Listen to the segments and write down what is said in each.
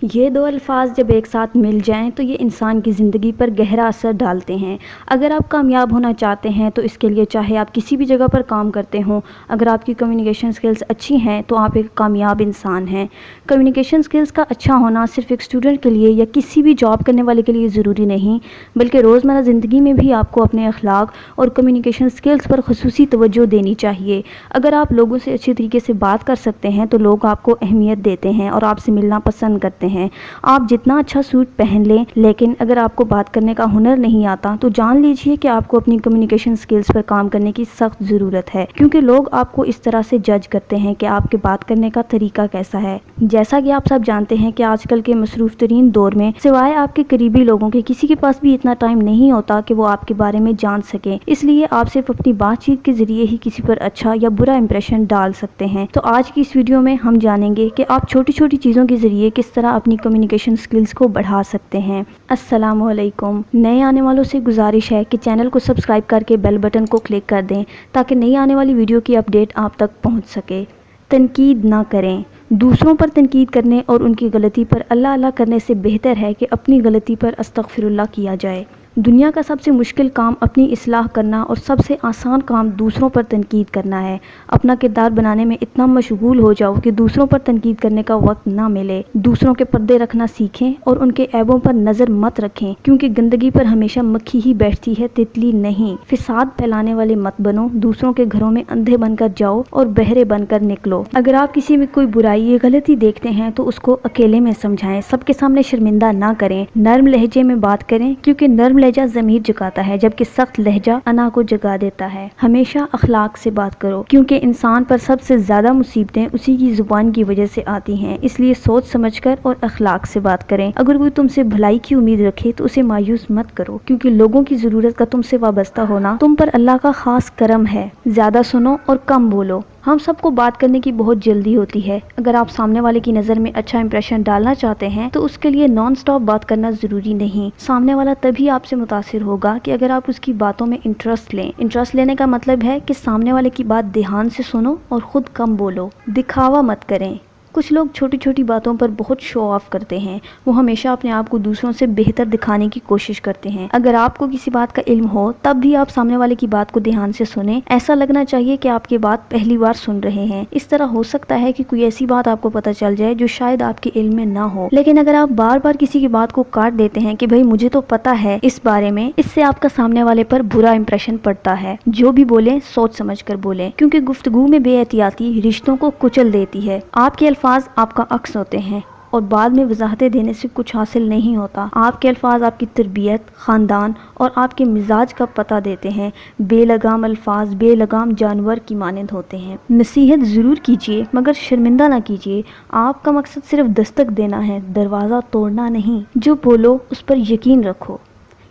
یہ دو الفاظ جب ایک ساتھ مل جائیں تو یہ انسان کی زندگی پر گہرا اثر ڈالتے ہیں۔ اگر آپ کامیاب ہونا چاہتے ہیں تو اس کے لیے چاہے آپ کسی بھی جگہ پر کام کرتے ہوں، اگر آپ کی کمیونیکیشن سکلز اچھی ہیں تو آپ ایک کامیاب انسان ہیں۔ کمیونیکیشن سکلز کا اچھا ہونا صرف ایک اسٹوڈنٹ کے لیے یا کسی بھی جاب کرنے والے کے لیے ضروری نہیں، بلکہ روزمرہ زندگی میں بھی آپ کو اپنے اخلاق اور کمیونیکیشن سکلز پر خصوصی توجہ دینی چاہیے۔ اگر آپ لوگوں سے اچھی طریقے سے بات کر سکتے ہیں تو لوگ آپ کو اہمیت دیتے ہیں اور آپ سے ملنا پسند کرتے ہیں۔ آپ جتنا اچھا سوٹ پہن لیں، لیکن اگر آپ کو بات کرنے کا ہنر نہیں آتا تو جان لیجئے کہ آپ کو اپنی کمیونیکیشن سکلز پر کام کرنے کی سخت ضرورت ہے، کیونکہ لوگ آپ کو اس طرح سے جج کرتے ہیں کہ آپ کے بات کرنے کا طریقہ کیسا ہے۔ جیسا کہ آپ سب جانتے ہیں کہ آج کل کے مصروف ترین دور میں سوائے آپ کے قریبی لوگوں کے کسی کے پاس بھی اتنا ٹائم نہیں ہوتا کہ وہ آپ کے بارے میں جان سکیں، اس لیے آپ صرف اپنی بات چیت کے ذریعے ہی کسی پر اچھا یا برا امپریشن ڈال سکتے ہیں۔ تو آج کی اس ویڈیو میں ہم جانیں گے کہ آپ چھوٹی چھوٹی چیزوں کے ذریعے کس طرح اپنی کمیونیکیشن سکلز کو بڑھا سکتے ہیں۔ السلام علیکم۔ نئے آنے والوں سے گزارش ہے کہ چینل کو سبسکرائب کر کے بیل بٹن کو کلک کر دیں تاکہ نئی آنے والی ویڈیو کی اپڈیٹ آپ تک پہنچ سکے۔ تنقید نہ کریں۔ دوسروں پر تنقید کرنے اور ان کی غلطی پر اللہ اللہ کرنے سے بہتر ہے کہ اپنی غلطی پر استغفر اللہ کیا جائے۔ دنیا کا سب سے مشکل کام اپنی اصلاح کرنا اور سب سے آسان کام دوسروں پر تنقید کرنا ہے۔ اپنا کردار بنانے میں اتنا مشغول ہو جاؤ کہ دوسروں پر تنقید کرنے کا وقت نہ ملے۔ دوسروں کے پردے رکھنا سیکھیں اور ان کے عیبوں پر نظر مت رکھیں، کیونکہ گندگی پر ہمیشہ مکھی ہی بیٹھتی ہے، تتلی نہیں۔ فساد پھیلانے والے مت بنو، دوسروں کے گھروں میں اندھے بن کر جاؤ اور بہرے بن کر نکلو۔ اگر آپ کسی میں کوئی برائی یا غلطی دیکھتے ہیں تو اس کو اکیلے میں سمجھائیں، سب کے سامنے شرمندہ نہ کریں۔ نرم لہجے میں بات کریں، کیونکہ نرم لہجہ ضمیر جگاتا ہے، جبکہ سخت لہجہ انا کو جگا دیتا ہے۔ ہمیشہ اخلاق سے بات کرو، کیونکہ انسان پر سب سے زیادہ مصیبتیں اسی کی زبان کی وجہ سے آتی ہیں، اس لیے سوچ سمجھ کر اور اخلاق سے بات کریں۔ اگر کوئی تم سے بھلائی کی امید رکھے تو اسے مایوس مت کرو، کیونکہ لوگوں کی ضرورت کا تم سے وابستہ ہونا تم پر اللہ کا خاص کرم ہے۔ زیادہ سنو اور کم بولو۔ ہم سب کو بات کرنے کی بہت جلدی ہوتی ہے۔ اگر آپ سامنے والے کی نظر میں اچھا امپریشن ڈالنا چاہتے ہیں تو اس کے لیے نان سٹاپ بات کرنا ضروری نہیں۔ سامنے والا تبھی آپ سے متاثر ہوگا کہ اگر آپ اس کی باتوں میں انٹرسٹ لیں۔ انٹرسٹ لینے کا مطلب ہے کہ سامنے والے کی بات دھیان سے سنو اور خود کم بولو۔ دکھاوا مت کریں۔ کچھ لوگ چھوٹی چھوٹی باتوں پر بہت شو آف کرتے ہیں، وہ ہمیشہ اپنے آپ کو دوسروں سے بہتر دکھانے کی کوشش کرتے ہیں۔ اگر آپ کو کسی بات کا علم ہو تب بھی آپ سامنے والے کی بات کو دھیان سے سنیں، ایسا لگنا چاہیے کہ آپ کی بات پہلی بار سن رہے ہیں۔ اس طرح ہو سکتا ہے کہ کوئی ایسی بات آپ کو پتہ چل جائے جو شاید آپ کے علم میں نہ ہو، لیکن اگر آپ بار بار کسی کی بات کو کاٹ دیتے ہیں کہ بھئی مجھے تو پتہ ہے اس بارے میں، اس سے آپ کا سامنے والے پر برا امپریشن پڑتا ہے۔ جو بھی بولیں سوچ سمجھ کر بولیں، کیونکہ گفتگو میں بے احتیاطی رشتوں کو کچل دیتی ہے۔ آپ کے الفاظ آپ کا عکس ہوتے ہیں اور بعد میں وضاحتیں دینے سے کچھ حاصل نہیں ہوتا۔ آپ کے الفاظ آپ کی تربیت، خاندان اور آپ کے مزاج کا پتہ دیتے ہیں۔ بے لگام الفاظ بے لگام جانور کی مانند ہوتے ہیں۔ نصیحت ضرور کیجیے مگر شرمندہ نہ کیجیے۔ آپ کا مقصد صرف دستک دینا ہے، دروازہ توڑنا نہیں۔ جو بولو اس پر یقین رکھو۔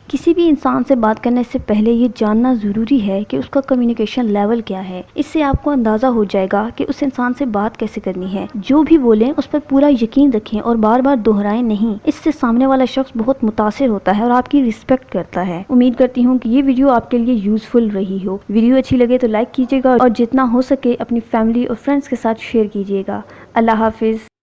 کسی بھی انسان سے بات کرنے سے پہلے یہ جاننا ضروری ہے کہ اس کا کمیونیکیشن لیول کیا ہے۔ اس سے آپ کو اندازہ ہو جائے گا کہ اس انسان سے بات کیسے کرنی ہے۔ جو بھی بولیں اس پر پورا یقین رکھیں اور بار بار دہرائیں نہیں۔ اس سے سامنے والا شخص بہت متاثر ہوتا ہے اور آپ کی رسپیکٹ کرتا ہے۔ امید کرتی ہوں کہ یہ ویڈیو آپ کے لیے یوزفل رہی ہو۔ ویڈیو اچھی لگے تو لائک کیجیے گا اور جتنا ہو سکے اپنی فیملی اور فرینڈز کے ساتھ شیئر کیجیے گا۔ اللہ حافظ۔